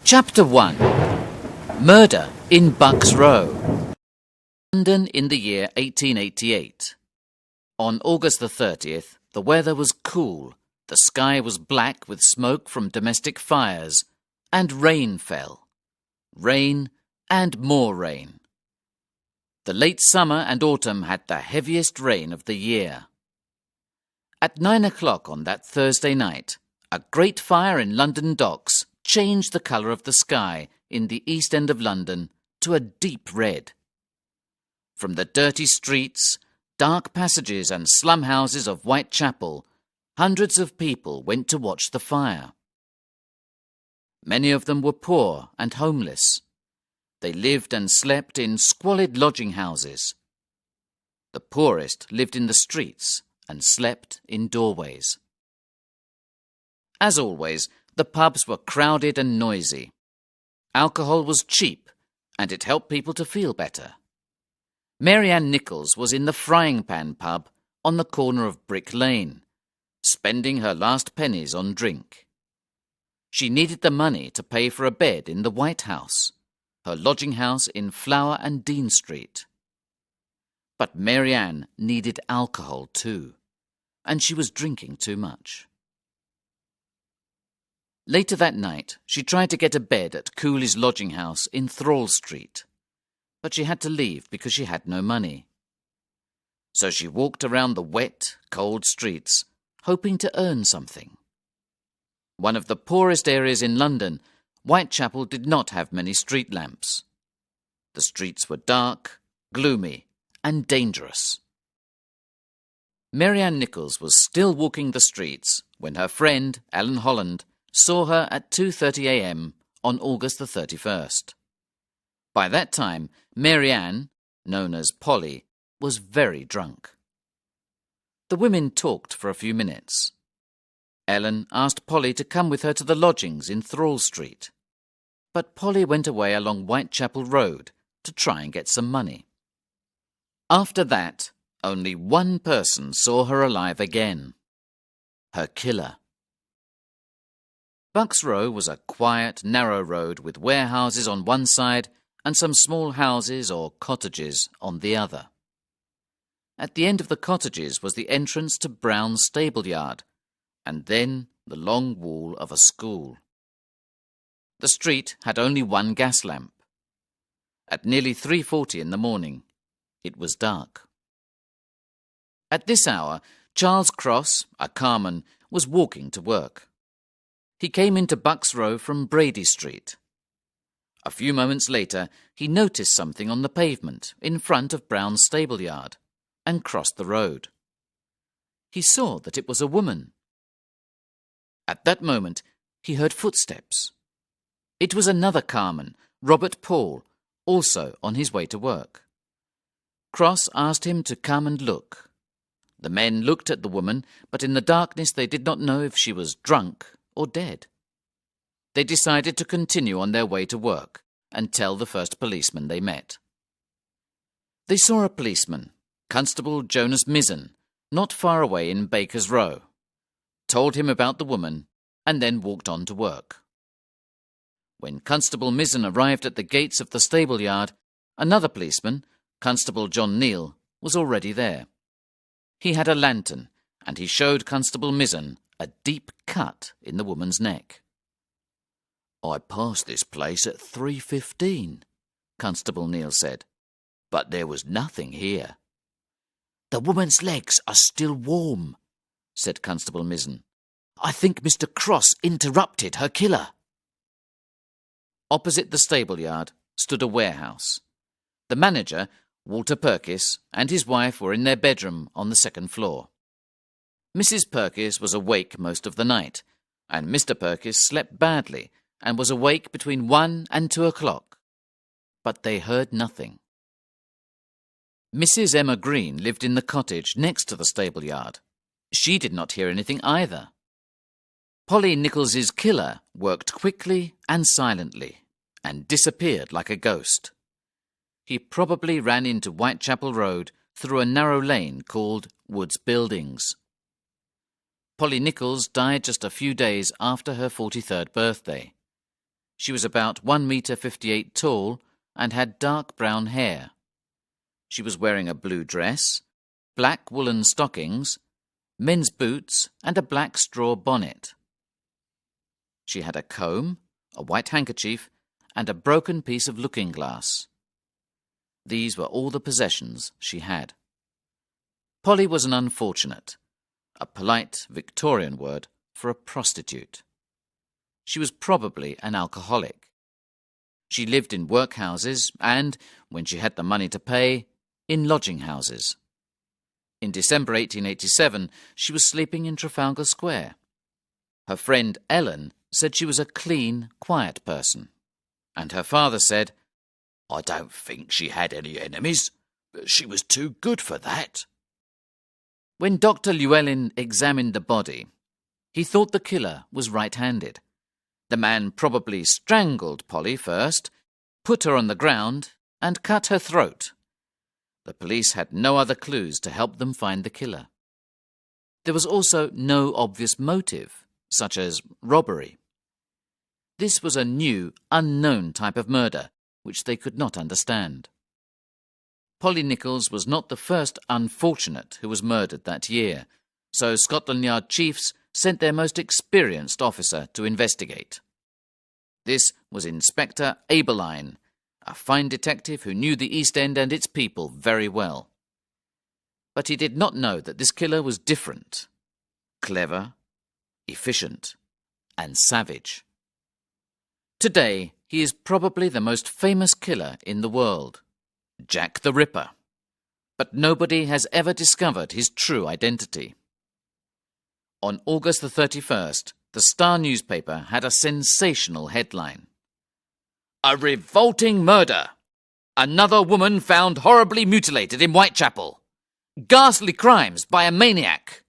Chapter 1. Murder in Bucks Row. London in the year 1888. On August the 30th, the weather was cool, the sky was black with smoke from domestic fires, and rain fell. Rain and more rain. The late summer and autumn had the heaviest rain of the year. At 9 o'clock on that Thursday night, a great fire in London docks changed the colour of the sky in the East End of London to a deep red. From the dirty streets, dark passages and slum houses of Whitechapel, hundreds of people went to watch the fire. Many of them were poor and homeless. They lived and slept in squalid lodging houses. The poorest lived in the streets and slept in doorways. As always, the pubs were crowded and noisy. Alcohol was cheap, and it helped people to feel better. Mary Ann Nichols was in the Frying Pan pub on the corner of Brick Lane, spending her last pennies on drink. She needed the money to pay for a bed in the White House, her lodging house in Flower and Dean Street. But Mary Ann needed alcohol too, and she was drinking too much. Later that night, she tried to get a bed at Cooley's lodging house in Thrall Street, but she had to leave because she had no money. So she walked around the wet, cold streets, hoping to earn something. One of the poorest areas in London, Whitechapel did not have many street lamps. The streets were dark, gloomy, and dangerous. Mary Ann Nichols was still walking the streets when her friend, Ellen Holland, saw her at 2:30 a.m. on August the 31st. By that time, Mary Ann, known as Polly, was very drunk. The women talked for a few minutes. Ellen asked Polly to come with her to the lodgings in Thrall Street, but Polly went away along Whitechapel Road to try and get some money. After that, only one person saw her alive again: her killer. Bucks Row was a quiet, narrow road with warehouses on one side and some small houses or cottages on the other. At the end of the cottages was the entrance to Brown's stable yard, and then the long wall of a school. The street had only one gas lamp. At nearly 3:40 in the morning, it was dark. At this hour, Charles Cross, a carman, was walking to work. He came into Bucks Row from Brady Street. A few moments later, he noticed something on the pavement in front of Brown's stable yard and crossed the road. He saw that it was a woman. At that moment, he heard footsteps. It was another carman, Robert Paul, also on his way to work. Cross asked him to come and look. The men looked at the woman, but in the darkness they did not know if she was drunk or dead. They decided to continue on their way to work and tell the first policeman they met. They saw a policeman, Constable Jonas Mizzen, not far away in Baker's Row, told him about the woman, and then walked on to work. When Constable Mizzen arrived at the gates of the stable yard, another policeman, Constable John Neal, was already there. He had a lantern, and he showed Constable Mizzen a deep cut in the woman's neck. "I passed this place at 3:15, Constable Neal said, "but there was nothing here." "The woman's legs are still warm," said Constable Mizzen. "I think Mr. Cross interrupted her killer." Opposite the stable yard stood a warehouse. The manager, Walter Perkis, and his wife were in their bedroom on the second floor. Mrs. Perkis was awake most of the night, and Mr. Perkis slept badly and was awake between 1 and 2 o'clock. But they heard nothing. Mrs. Emma Green lived in the cottage next to the stable yard. She did not hear anything either. Polly Nichols's killer worked quickly and silently and disappeared like a ghost. He probably ran into Whitechapel Road through a narrow lane called Wood's Buildings. Polly Nichols died just a few days after her 43rd birthday. She was about 1 meter 58 tall and had dark brown hair. She was wearing a blue dress, black woolen stockings, men's boots, and a black straw bonnet. She had a comb, a white handkerchief, and a broken piece of looking-glass. These were all the possessions she had. Polly was an unfortunate, a polite Victorian word for a prostitute. She was probably an alcoholic. She lived in workhouses and, when she had the money to pay, in lodging houses. In December 1887, she was sleeping in Trafalgar Square. Her friend Ellen said she was a clean, quiet person. And her father said, "I don't think she had any enemies. She was too good for that." When Dr. Llewellyn examined the body, he thought the killer was right-handed. The man probably strangled Polly first, put her on the ground, and cut her throat. The police had no other clues to help them find the killer. There was also no obvious motive, such as robbery. This was a new, unknown type of murder, which they could not understand. Polly Nichols was not the first unfortunate who was murdered that year, so Scotland Yard chiefs sent their most experienced officer to investigate. This was Inspector Abeline, a fine detective who knew the East End and its people very well. But he did not know that this killer was different, clever, efficient, and savage. Today, he is probably the most famous killer in the world, Jack the Ripper. But nobody has ever discovered his true identity. On August the 31st, the Star newspaper had a sensational headline. "A revolting murder! Another woman found horribly mutilated in Whitechapel! Ghastly crimes by a maniac!"